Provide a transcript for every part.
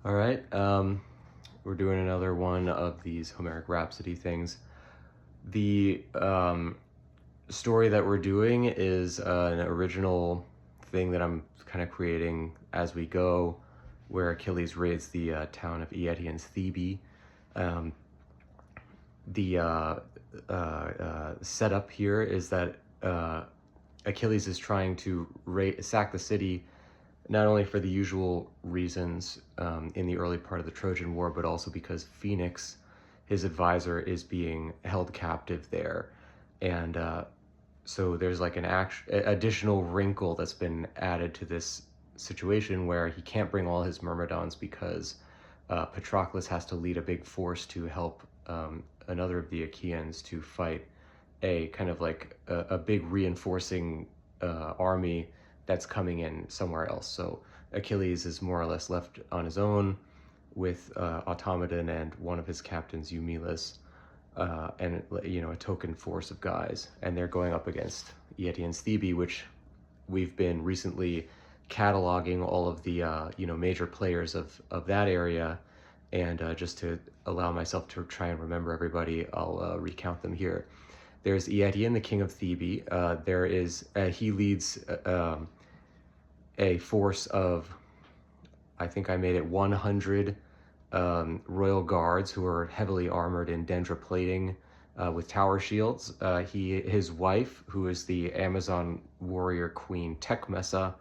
All right, we're doing another one of these Homeric Rhapsody things. The story that we're doing is an original thing that I'm kind of creating as we go, where Achilles raids the town of Eëtion's Thebe. Um, the setup here is that Achilles is trying to sack the city not only for the usual reasons in the early part of the Trojan War, but also because Phoenix, his advisor, is being held captive there. And so there's like an additional wrinkle that's been added to this situation where he can't bring all his Myrmidons because Patroclus has to lead a big force to help another of the Achaeans to fight a kind of like a big reinforcing army that's coming in somewhere else. So Achilles is more or less left on his own with Automedon and one of his captains, Eumelus, and a token force of guys, and they're going up against Eëtion's Thebe, which we've been recently cataloging all of the major players of that area, and just to allow myself to try and remember everybody, I'll recount them here. There's Eëtion, the king of Thebe. He leads a force of, I think I made it 100 royal guards who are heavily armored in dendroplating with tower shields. His wife, who is the Amazon warrior queen Tecmessa,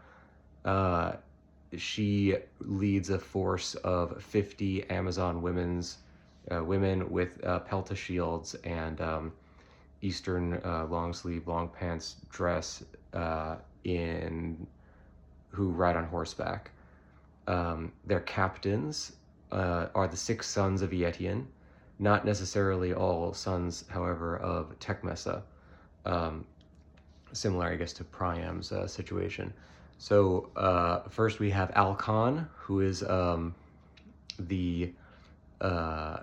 she leads a force of 50 Amazon women with pelta shields and Eastern long sleeve, long pants dress who ride on horseback. Their captains are the 6 sons of Eëtion, not necessarily all sons, however, of Tecmessa. Similar, I guess, to Priam's situation. So first we have Alcon, who is the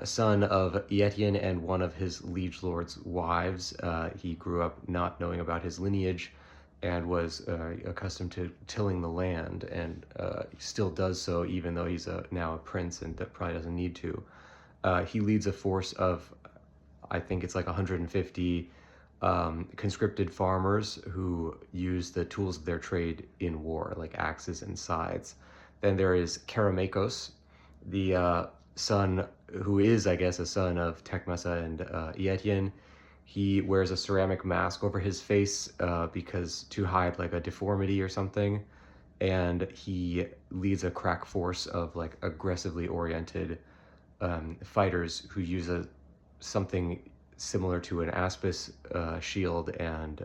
son of Eëtion and one of his liege lord's wives. He grew up not knowing about his lineage and was accustomed to tilling the land, and still does so, even though he's now a prince and probably doesn't need to. He leads a force of, I think it's like 150 conscripted farmers who use the tools of their trade in war, like axes and scythes. Then there is Keramakos, the son, who is, I guess, a son of Tecmessa and Eëtion. He wears a ceramic mask over his face because to hide like a deformity or something, and he leads a crack force of like aggressively oriented fighters who use something similar to an aspis shield and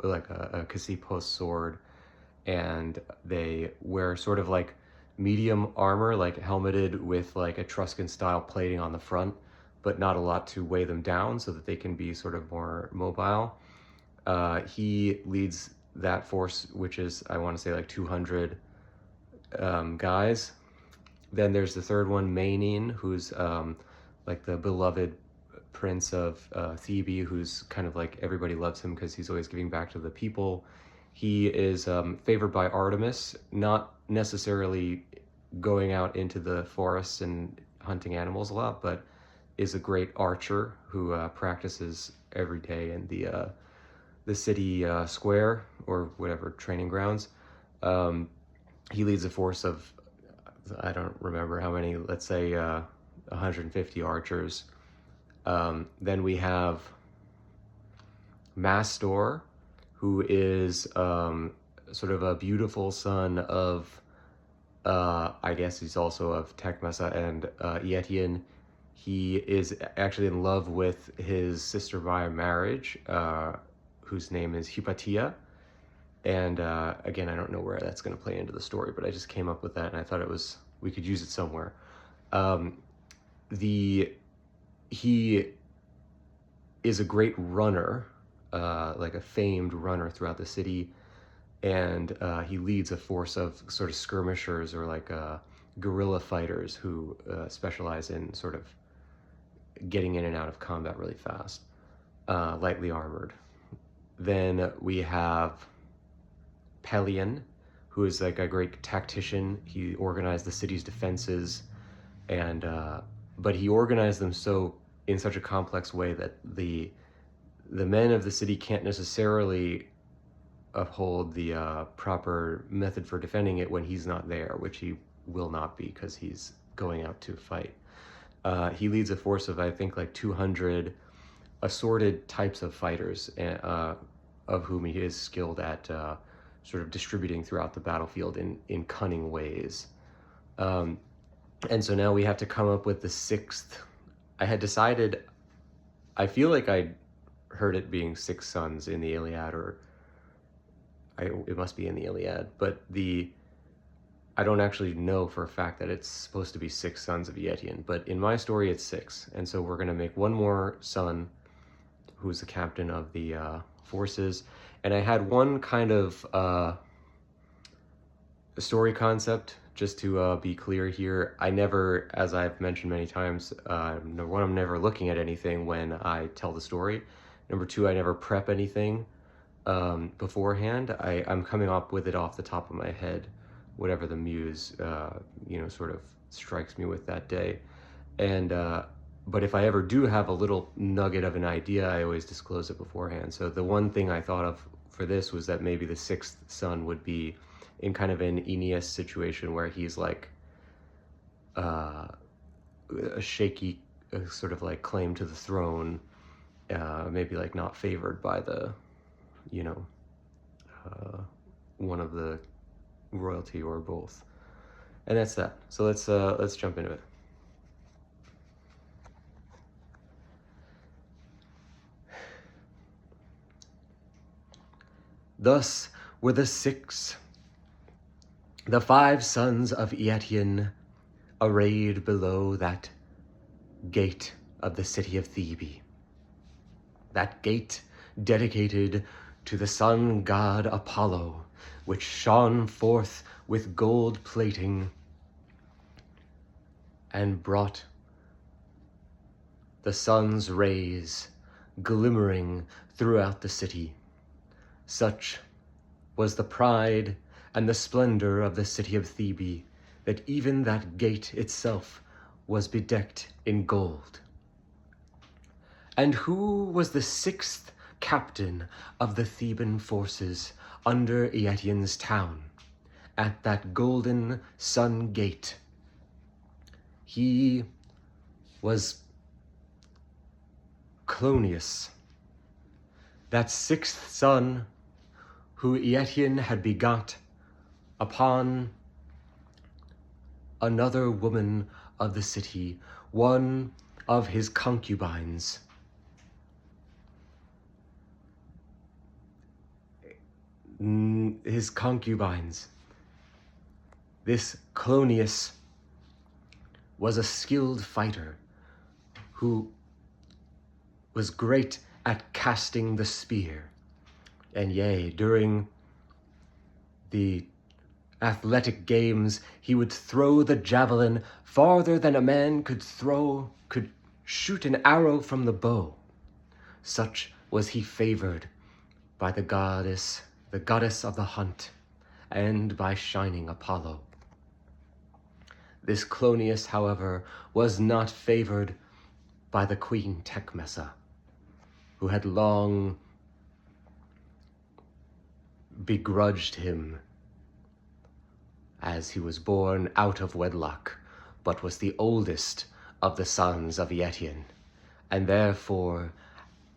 like a Cassipos sword, and they wear sort of like medium armor, like helmeted with like Etruscan style plating on the front, but not a lot to weigh them down so that they can be sort of more mobile. He leads that force, which is, I want to say, like 200 guys. Then there's the third one, Mainin, who's like the beloved prince of Thebe, who's kind of like everybody loves him because he's always giving back to the people. He is favored by Artemis, not necessarily going out into the forests and hunting animals a lot, but is a great archer who practices every day in the city square or whatever training grounds. He leads a force of, I don't remember how many, let's say 150 archers. Then we have Mastor, who is sort of a beautiful son of, I guess he's also of Tecmessa and Eëtion. He is actually in love with his sister via marriage, whose name is Hypatia. And again, I don't know where that's going to play into the story, but I just came up with that, and I thought we could use it somewhere. He is a great runner, like a famed runner throughout the city, and he leads a force of sort of skirmishers or like guerrilla fighters who specialize in sort of getting in and out of combat really fast, lightly armored. Then we have Pelion, who is like a great tactician. He organized the city's defenses, and but he organized them in such a complex way that the men of the city can't necessarily uphold the proper method for defending it when he's not there, which he will not be because he's going out to fight. He leads a force of, I think, like 200 assorted types of fighters, of whom he is skilled at sort of distributing throughout the battlefield in cunning ways. And so now we have to come up with the sixth. I had decided, I feel like I heard it being 6 sons in the Iliad, or it must be in the Iliad, but I don't actually know for a fact that it's supposed to be 6 sons of Eëtion, but in my story it's 6. And so we're going to make one more son who's the captain of the forces. And I had one kind of story concept, just to be clear here. I never, as I've mentioned many times, number one, I'm never looking at anything when I tell the story. Number two, I never prep anything beforehand. I'm coming up with it off the top of my head, whatever the muse, sort of strikes me with that day. And but if I ever do have a little nugget of an idea, I always disclose it beforehand. So the one thing I thought of for this was that maybe the 6th son would be in kind of an Aeneas situation where he's like a shaky sort of like claim to the throne, maybe like not favored by the, one of the royalty or both. And that's that. So let's jump into it. Thus were the 5 sons of Eëtion arrayed below that gate of the city of Thebe, that gate dedicated to the sun god Apollo, which shone forth with gold plating and brought the sun's rays glimmering throughout the city. Such was the pride and the splendor of the city of Thebe that even that gate itself was bedecked in gold. And who was the 6th captain of the Theban forces under Eëtion's town, at that golden sun gate? He was CLONIUS, that 6th son who Eëtion had begot upon another woman of the city, one of his concubines. This CLONIUS was a skilled fighter who was great at casting the spear. And yea, during the athletic games, he would throw the javelin farther than a man could shoot an arrow from the bow. Such was he favored by the goddess of the hunt, and by shining Apollo. This CLONIUS, however, was not favored by the queen Tecmessa, who had long begrudged him, as he was born out of wedlock, but was the oldest of the sons of Eëtion, and therefore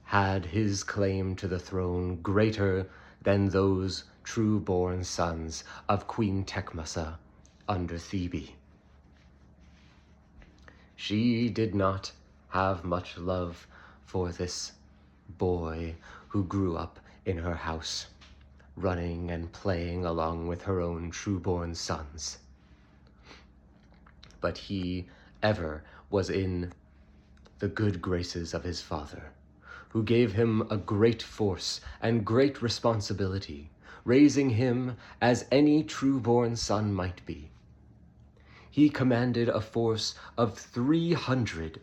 had his claim to the throne greater than those true-born sons of Queen Tecmessa under Thebe. She did not have much love for this boy who grew up in her house, running and playing along with her own true-born sons. But he ever was in the good graces of his father, who gave him a great force and great responsibility, raising him as any true-born son might be. He commanded a force of 300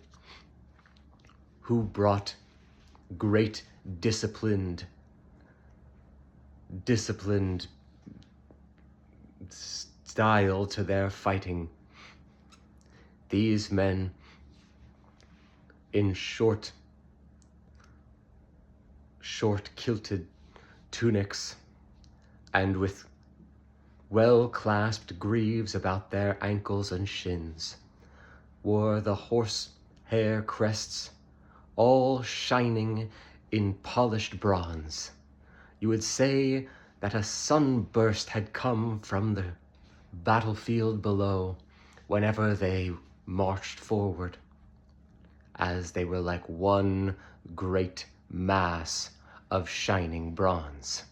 who brought great disciplined style to their fighting. These men in short kilted tunics and with well-clasped greaves about their ankles and shins, wore the horsehair crests, all shining in polished bronze. You would say that a sunburst had come from the battlefield below whenever they marched forward, as they were like one great mass of shining bronze.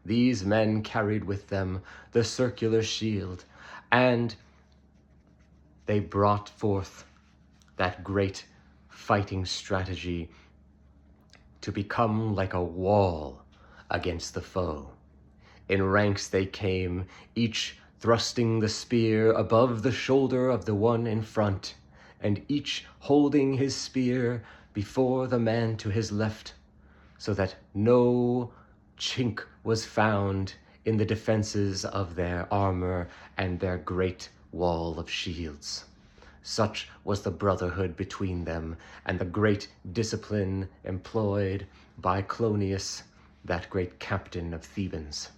These men carried with them the circular shield, and they brought forth that great fighting strategy to become like a wall against the foe. In ranks they came, each thrusting the spear above the shoulder of the one in front, and each holding his spear before the man to his left, so that no chink was found in the defenses of their armor and their great wall of shields. Such was the brotherhood between them, and the great discipline employed by CLONIUS, that great captain of Thebans.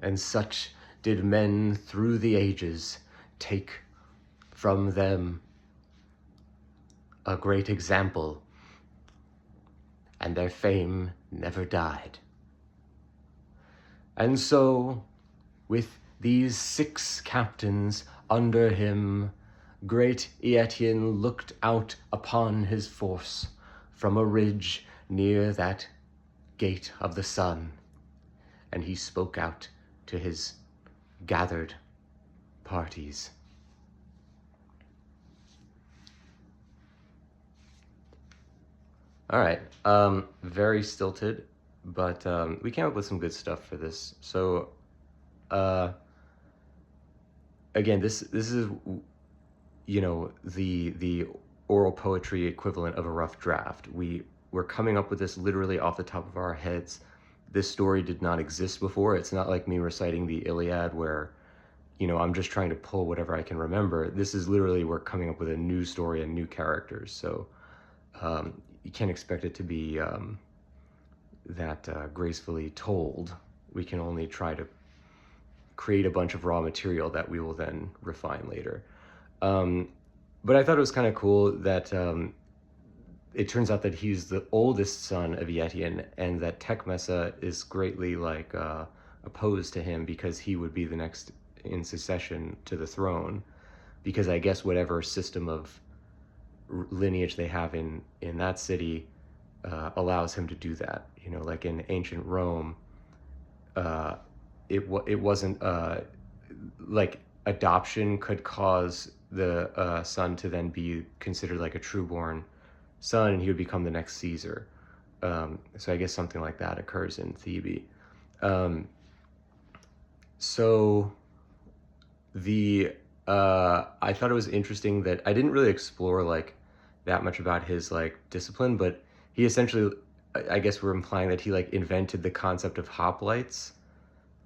And such did men through the ages take from them a great example, and their fame never died. And so, with these 6 captains under him, great Eëtion looked out upon his force from a ridge near that gate of the sun, and he spoke out to his gathered parties. All right, very stilted, but we came up with some good stuff for this. So, again, this is, you know, the oral poetry equivalent of a rough draft. We're coming up with this literally off the top of our heads. This story did not exist before. It's not like me reciting the Iliad where, you know, I'm just trying to pull whatever I can remember. This is literally, we're coming up with a new story and new characters. So you can't expect it to be that gracefully told. We can only try to create a bunch of raw material that we will then refine later. But I thought it was kind of cool that it turns out that he's the oldest son of Eëtion, and that Tecmessa is greatly like opposed to him because he would be the next in succession to the throne, because I guess whatever system of lineage they have in that city allows him to do that. You know, like in ancient Rome, it wasn't like adoption could cause the son to then be considered like a trueborn son, and he would become the next Caesar. So I guess something like that occurs in Thebe. So the I thought it was interesting that I didn't really explore like that much about his like discipline, but he essentially, I guess we're implying that he like invented the concept of hoplites,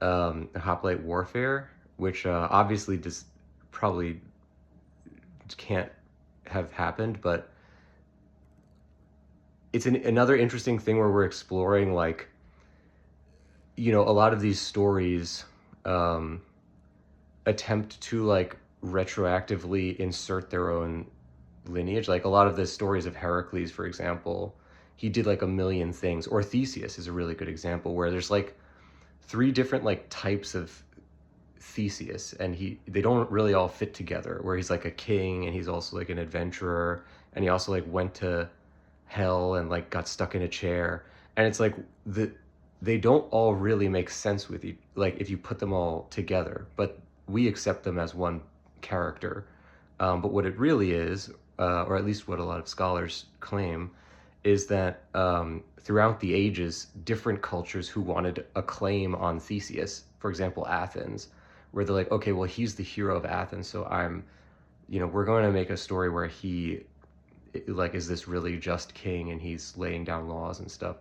hoplite warfare, which obviously just probably can't have happened, but it's another interesting thing where we're exploring, like, you know, a lot of these stories attempt to like retroactively insert their own lineage. Like a lot of the stories of Heracles, for example, he did like a million things. Or Theseus is a really good example, where there's like 3 different like types of Theseus, and they don't really all fit together, where he's like a king and he's also like an adventurer, and he also like went to hell and like got stuck in a chair, and it's like they don't all really make sense with you, like if you put them all together, but we accept them as one character. But what it really is, or at least what a lot of scholars claim, is that throughout the ages, different cultures who wanted a claim on Theseus, for example, Athens, where they're like, okay, well, he's the hero of Athens, so we're going to make a story where he, like, is this really just king and he's laying down laws and stuff.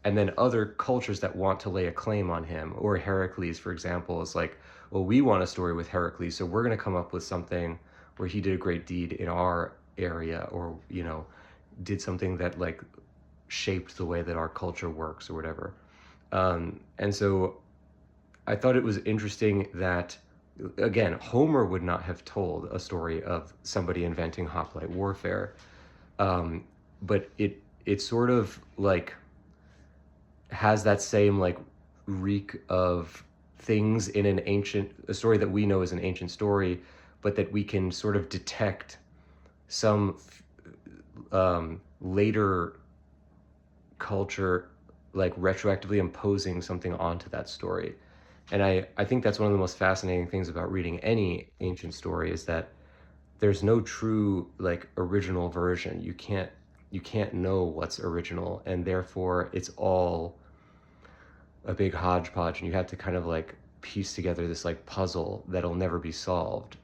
and then other cultures that want to lay a claim on him. Or Heracles, for example, is like, well, we want a story with Heracles, so we're going to come up with something where he did a great deed in our area, or, you know, did something that like shaped the way that our culture works or whatever. And so I thought it was interesting that, again, Homer would not have told a story of somebody inventing hoplite warfare, but it sort of like has that same like reek of things in a story that we know is an ancient story, but that we can sort of detect some later culture like retroactively imposing something onto that story. And I think that's one of the most fascinating things about reading any ancient story, is that there's no true like original version. You can't know what's original, and therefore it's all a big hodgepodge, and you have to kind of like piece together this like puzzle that'll never be solved.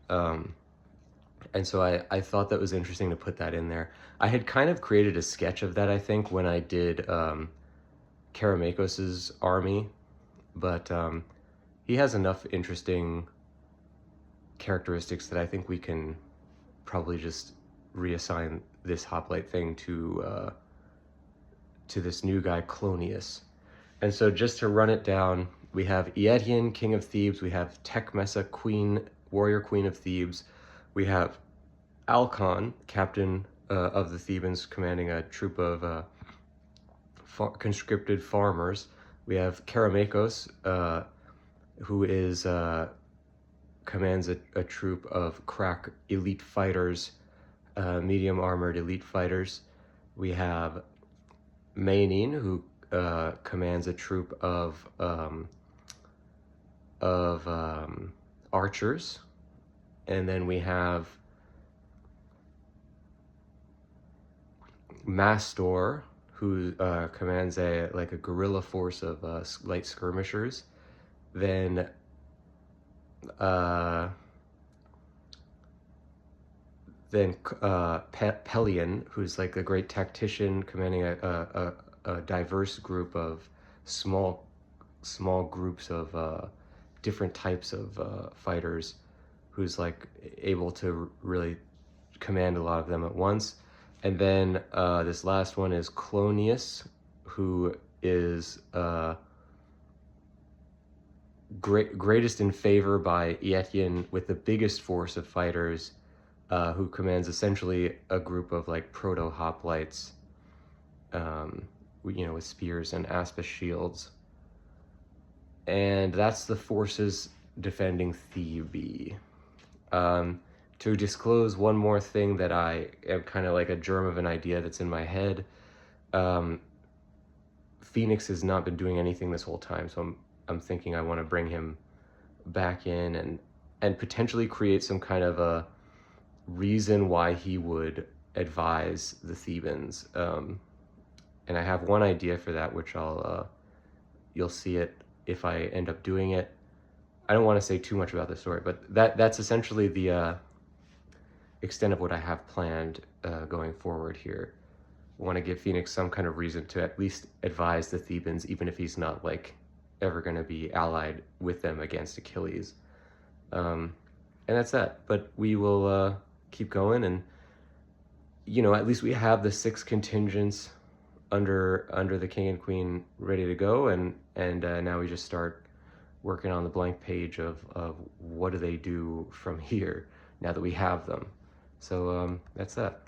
And so I thought that was interesting to put that in there. I had kind of created a sketch of that, I think, when I did Keramakos's army, but he has enough interesting characteristics that I think we can probably just reassign this hoplite thing to this new guy, Clonius. And so just to run it down, we have Eëtion, king of Thebes. We have Tecmessa, warrior queen of Thebes. We have Alcon, captain of the Thebans, commanding a troop of conscripted farmers. We have Keramakos, who is commands a troop of crack elite fighters, medium armored elite fighters. We have Maenin, who commands a troop of archers, and then we have Mastor, who commands a guerrilla force of light skirmishers. Then Pelion, who's like a great tactician, commanding a diverse group of small groups of different types of fighters, who's like able to really command a lot of them at once. And then this last one is Clonius, who is greatest in favor by Eëtion, with the biggest force of fighters, who commands essentially a group of like proto-hoplites, you know, with spears and aspis shields. And that's the forces defending Thebe. To disclose one more thing that I am kind of like a germ of an idea that's in my head, Phoenix has not been doing anything this whole time, so I'm thinking I want to bring him back in and potentially create some kind of a reason why he would advise the Thebans. And I have one idea for that, which you'll see it if I end up doing it. I don't want to say too much about the story, but that's essentially the extent of what I have planned going forward here. I want to give Phoenix some kind of reason to at least advise the Thebans, even if he's not like ever going to be allied with them against Achilles. And that's that. But we will keep going, and you know, at least we have the 6 contingents under the king and queen ready to go, and now we just start working on the blank page of what do they do from here now that we have them. So that's that.